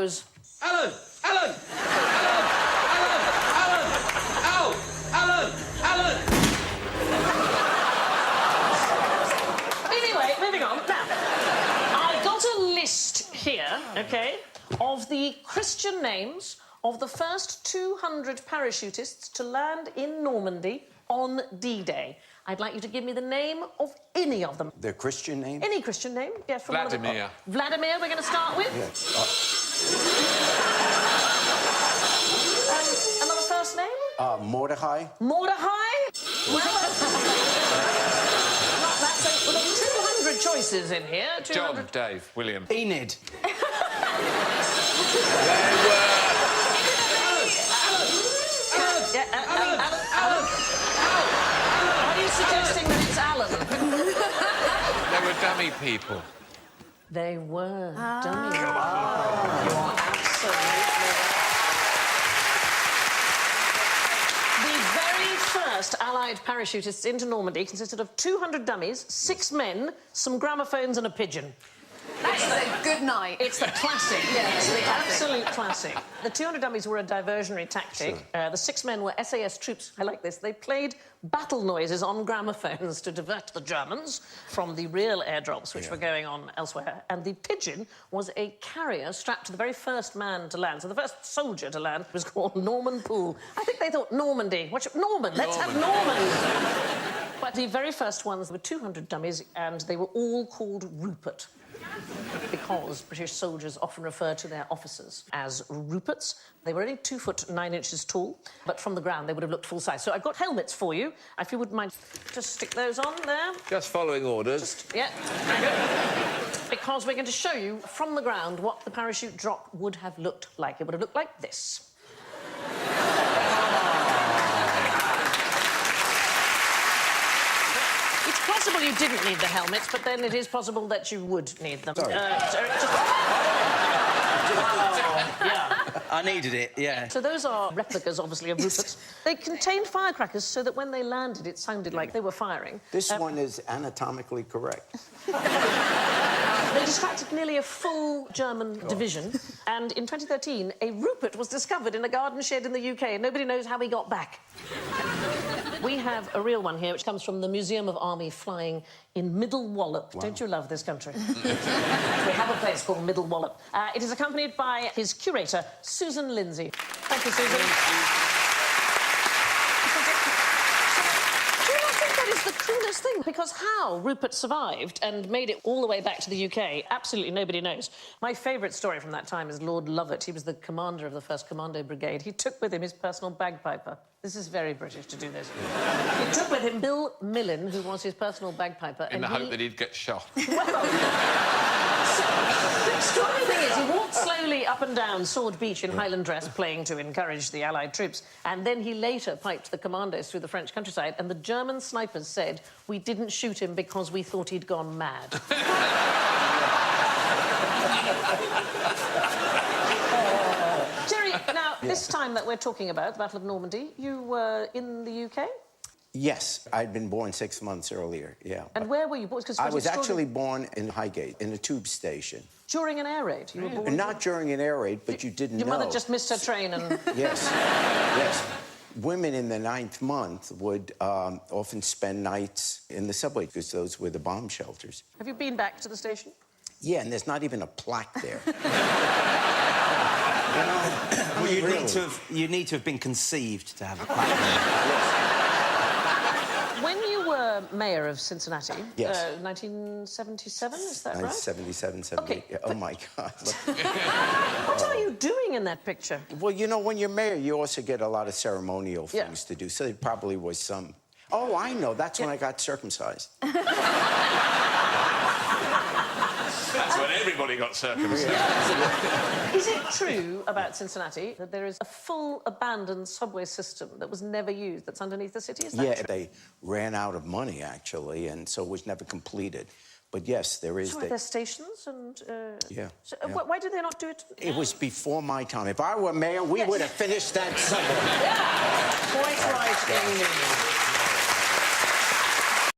was... Alan! Alan! Alan! Alan! Alan! Al! Alan! Alan! Anyway, moving on. Now, I got a list here, OK, of the Christian names of the first 200 parachutists to land in Normandy on D-Day. I'd like you to give me the name of any of them. Their Christian name? Any Christian name, yes. From Vladimir. Vladimir, we're going to start with. Yes. Another first name? Mordecai. Mordecai? Well, that's well, there's 200 choices in here. 200... John, Dave, William. Enid. Are you suggesting that it's Alan? They were dummy people. They were dummy people. You are absolutely right. The very first Allied parachutists into Normandy consisted of 200 dummies, 6 men, some gramophones and a pigeon. That is a good night. It's the classic. Yeah, It's the absolute classic. The 200 dummies were a diversionary tactic. Sure. The 6 men were SAS troops. I like this. They played battle noises on gramophones to divert the Germans from the real airdrops which were going on elsewhere. And the pigeon was a carrier strapped to the very first man to land. So the first soldier to land was called Norman Poole. I think they thought Normandy. Norman. Let's have Norman. But the very first ones were 200 dummies, and they were all called Rupert, because British soldiers often refer to their officers as Ruperts. They were only 2 foot 9 inches tall, but from the ground they would have looked full size. So I've got helmets for you. If you wouldn't mind, just stick those on there. Just following orders. Yeah. Because we're going to show you from the ground what the parachute drop would have looked like. It would have looked like this. It's possible you didn't need the helmets, but then it is possible that you would need them. Sorry. I needed it, yeah. So those are replicas, obviously, of Ruperts. They contained firecrackers so that when they landed, it sounded like they were firing. This one is anatomically correct. They distracted nearly a full German division, and in 2013, a Rupert was discovered in a garden shed in the UK, and nobody knows how he got back. We have a real one here, which comes from the Museum of Army Flying in Middle Wallop. Wow. Don't you love this country? We have a place called Middle Wallop. It is accompanied by his curator, Susan Lindsay. Thank you, Susan. Do you not think that is the coolest thing? Because how Rupert survived and made it all the way back to the UK, absolutely nobody knows. My favourite story from that time is Lord Lovat. He was the commander of the 1st Commando Brigade. He took with him his personal bagpiper. This is very British to do this. He took with him Bill Millen, who was his personal bagpiper. In the hope that he'd get shot. Well, the extraordinary thing is, he walked slowly up and down Sword Beach in Highland dress, playing to encourage the Allied troops, and then he later piped the commandos through the French countryside, and the German snipers said, "We didn't shoot him because we thought he'd gone mad." Jerry, now, this time that we're talking about, the Battle of Normandy, you were in the UK? Yes, I'd been born 6 months earlier, yeah. And where were you born? I was actually born in Highgate, in a tube station. During an air raid? You were born? Not during an air raid, but you didn't know. Your mother just missed her train and... Yes, yes. Women in the 9th month would often spend nights in the subway, because those were the bomb shelters. Have you been back to the station? Yeah, and there's not even a plaque there. Well, you need to have been conceived to have a plaque. When you were mayor of Cincinnati, yes. 1977, is that right? 77, 78. Okay, oh, my God. What are you doing in that picture? Well, you know, when you're mayor, you also get a lot of ceremonial things to do, so there probably was some... Oh, I know, that's when I got circumcised. That's when everybody got circumcised. Is it true about Cincinnati that there is a full abandoned subway system that was never used, that's underneath the city? Is that true? They ran out of money, actually, and so it was never completed. But yes, there is... So are there stations and... Yeah. So, why did they not do it? It was before my time. If I were mayor, we would have finished that subway. Yeah, quite right indeed.